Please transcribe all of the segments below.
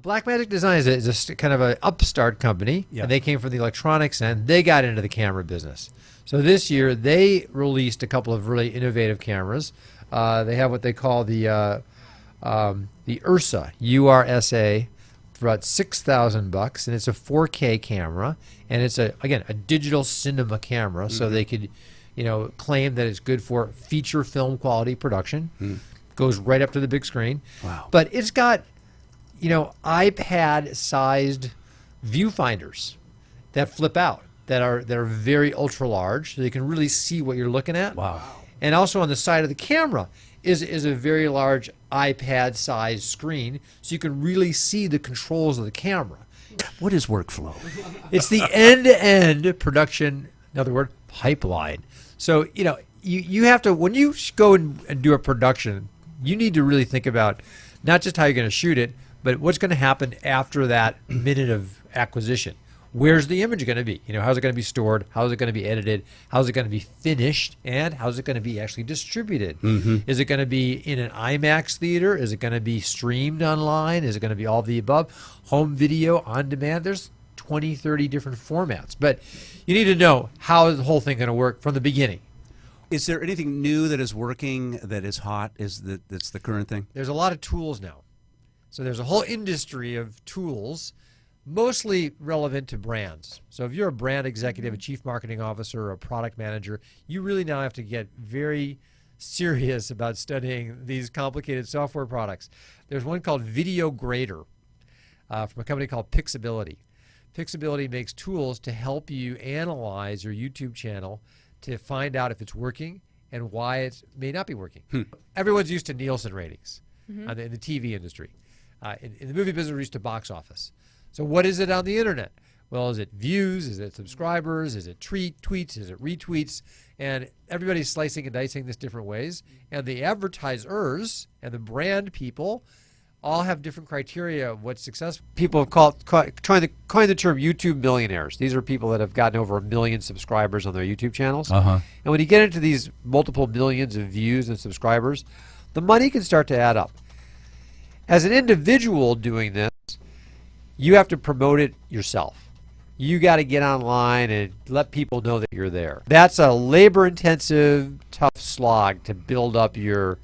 Blackmagic Design is a kind of an upstart company, and they came from the electronics end. They got into the camera business. So this year they released a couple of really innovative cameras. They have what they call the URSA, URSA, for about $6,000, and it's a 4K camera, and it's a digital cinema camera. So they could, claim that it's good for feature film quality production. Goes right up to the big screen. Wow! But it's got, iPad-sized viewfinders that flip out, that are very ultra large, so you can really see what you're looking at. Wow! And also on the side of the camera is a very large iPad-sized screen, so you can really see the controls of the camera. What is workflow? It's the end-to-end production, in other words, pipeline. So you have to, when you go and do a production, you need to really think about not just how you're going to shoot it, but what's going to happen after that minute of acquisition. Where's the image going to be? How's it going to be stored? How's it going to be edited? How's it going to be finished? And how's it going to be actually distributed? Is it going to be in an IMAX theater? Is it going to be streamed online? Is it going to be all of the above? Home video, on demand? There's 20, 30 different formats. But you need to know how is the whole thing going to work from the beginning. Is there anything new that is working, that is hot, that's the current thing? There's a lot of tools now. So there's a whole industry of tools, mostly relevant to brands. So if you're a brand executive, a chief marketing officer, or a product manager, you really now have to get very serious about studying these complicated software products. There's one called Video Grader from a company called Pixability. Pixability makes tools to help you analyze your YouTube channel to find out if it's working and why it may not be working. Everyone's used to Nielsen ratings in the TV industry. In the movie business, we're used to box office. So what is it on the internet? Well, is it views? Is it subscribers? Is it tweets? Is it retweets? And everybody's slicing and dicing this different ways. And the advertisers and the brand people all have different criteria of what's successful. People have coined the term YouTube millionaires. These are people that have gotten over 1 million subscribers on their YouTube channels. And when you get into these multiple millions of views and subscribers, the money can start to add up. As an individual doing this, you have to promote it yourself. You got to get online and let people know that you're there. That's a labor-intensive, tough slog to build up your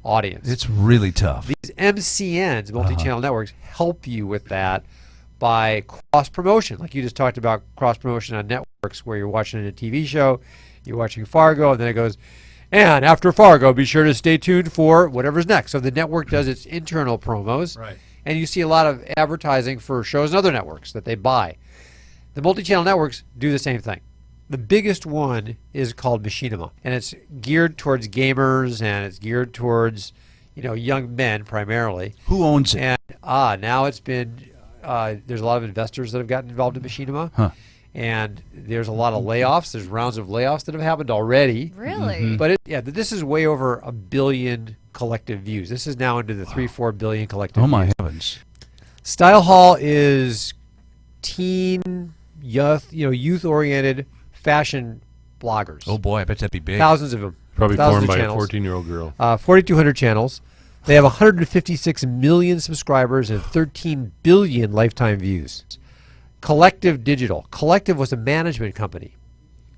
audience. It's really tough. These MCNs, multi-channel networks, help you with that by cross-promotion. Like you just talked about cross-promotion on networks where you're watching a TV show, you're watching Fargo, and then it goes, and after Fargo, be sure to stay tuned for whatever's next. So the network does its internal promos. Right. And you see a lot of advertising for shows and other networks that they buy. The multi-channel networks do the same thing. The biggest one is called Machinima, and it's geared towards gamers, and it's geared towards, young men primarily. Who owns it? And now it's been, there's a lot of investors that have gotten involved in Machinima, and there's a lot of layoffs. There's rounds of layoffs that have happened already. Really? But this is way over 1 billion collective views. This is now into the 3-4 billion collective views. Oh my heavens! Style Hall is teen, youth-oriented fashion bloggers. Oh boy, I bet that'd be big. Thousands of them. Probably Thousands formed by channels. a 14-year-old girl. 4,200 channels. They have 156 million subscribers and 13 billion lifetime views. Collective Digital. Collective was a management company,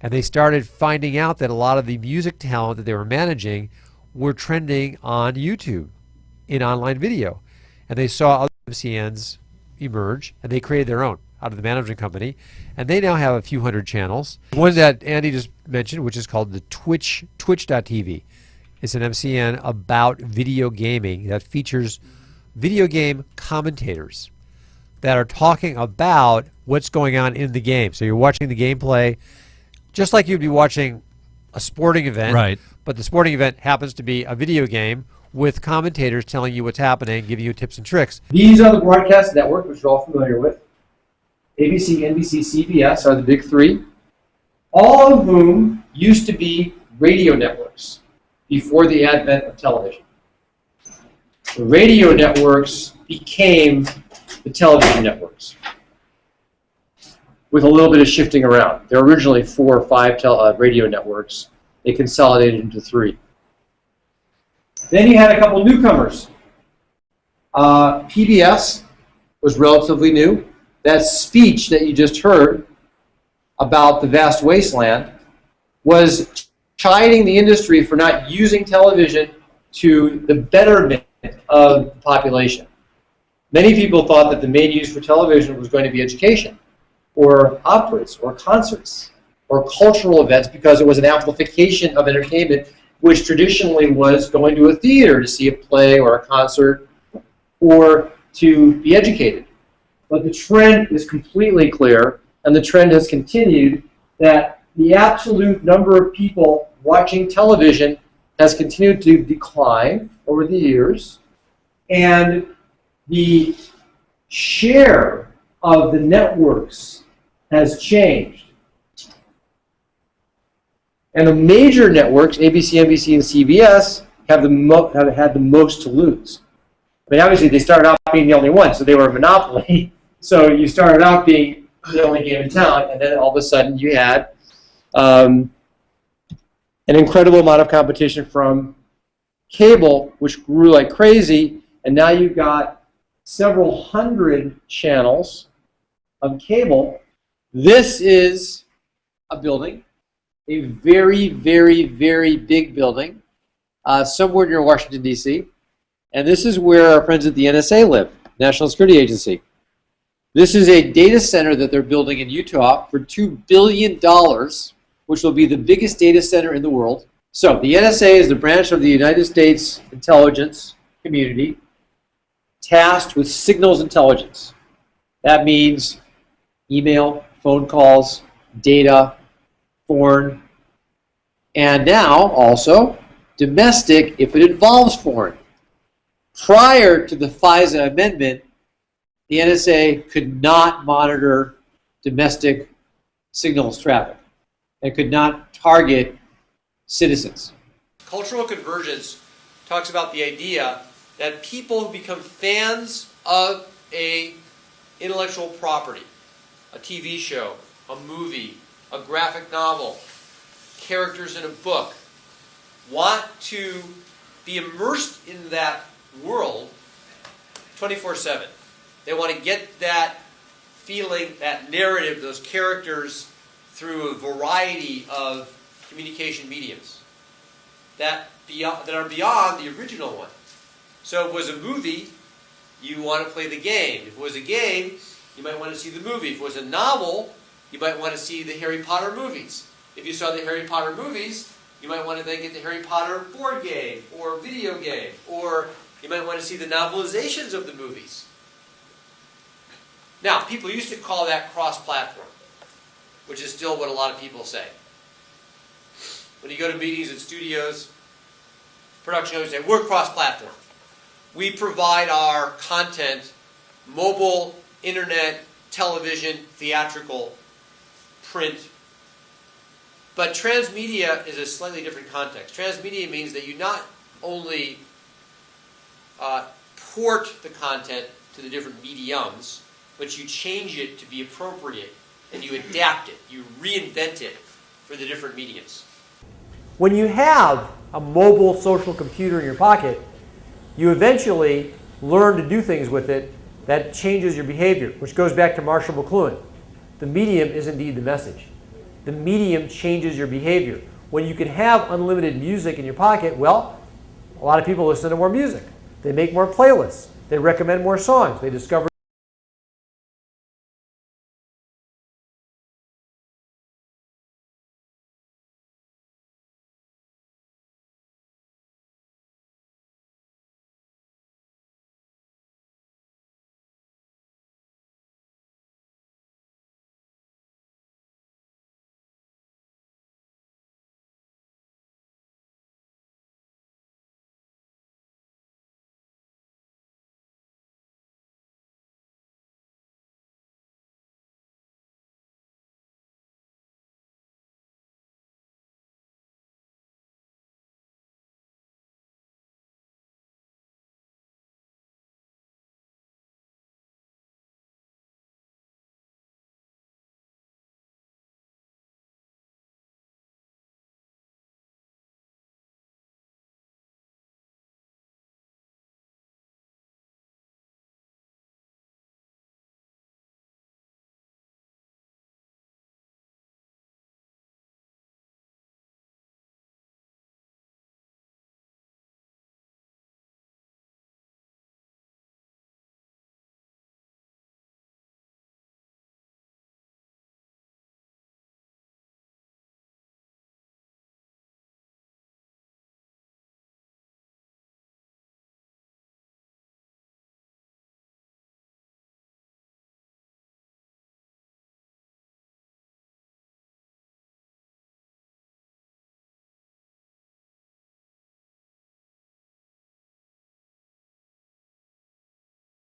and they started finding out that a lot of the music talent that they were managing were trending on YouTube in online video, and they saw other MCNs emerge, and they created their own out of the management company, and they now have a few hundred channels. One that Andy just mentioned, which is called the Twitch.tv. It's an MCN about video gaming that features video game commentators that are talking about what's going on in the game. So you're watching the gameplay just like you'd be watching a sporting event, right? But the sporting event happens to be a video game with commentators telling you what's happening, giving you tips and tricks. These are the broadcast networks, which you're all familiar with. ABC, NBC, CBS are the big three, all of whom used to be radio networks before the advent of television. The radio networks became the television networks with a little bit of shifting around. There were originally 4 or 5 radio networks. They consolidated into 3. Then you had a couple newcomers. PBS was relatively new. That speech that you just heard about the vast wasteland was chiding the industry for not using television to the betterment of the population. Many people thought that the main use for television was going to be education, or operas, or concerts, or cultural events, because it was an amplification of entertainment, which traditionally was going to a theater to see a play or a concert, or to be educated. But the trend is completely clear, and the trend has continued, that the absolute number of people watching television has continued to decline over the years, and the share of the networks has changed. And the major networks, ABC, NBC, and CBS, have had the most to lose. I mean, obviously, they started out being the only one, so they were a monopoly. So you started out being the only game in town, and then all of a sudden you had an incredible amount of competition from cable, which grew like crazy, and now you've got several hundred channels of cable. This is a building, a very, very, very big building, somewhere near Washington, D.C., and this is where our friends at the NSA live, National Security Agency. This is a data center that they're building in Utah for $2 billion, which will be the biggest data center in the world. So the NSA is the branch of the United States intelligence community tasked with signals intelligence. That means email, phone calls, data, foreign, and now also domestic if it involves foreign. Prior to the FISA amendment, the NSA could not monitor domestic signals traffic. It could not target citizens. Cultural convergence talks about the idea that people who become fans of an intellectual property, a TV show, a movie, a graphic novel, characters in a book, want to be immersed in that world 24/7. They want to get that feeling, that narrative, those characters through a variety of communication mediums that are beyond the original one. So if it was a movie, you want to play the game. If it was a game, you might want to see the movie. If it was a novel, you might want to see the Harry Potter movies. If you saw the Harry Potter movies, you might want to then get the Harry Potter board game or video game, or you might want to see the novelizations of the movies. Now, people used to call that cross-platform, which is still what a lot of people say. When you go to meetings at studios, production houses say, we're cross-platform. We provide our content, mobile, internet, television, theatrical, print. But transmedia is a slightly different context. Transmedia means that you not only port the content to the different mediums, but you change it to be appropriate, and you adapt it, you reinvent it for the different mediums. When you have a mobile social computer in your pocket, you eventually learn to do things with it that changes your behavior, which goes back to Marshall McLuhan. The medium is indeed the message. The medium changes your behavior. When you can have unlimited music in your pocket, well, a lot of people listen to more music. They make more playlists. They recommend more songs. They discover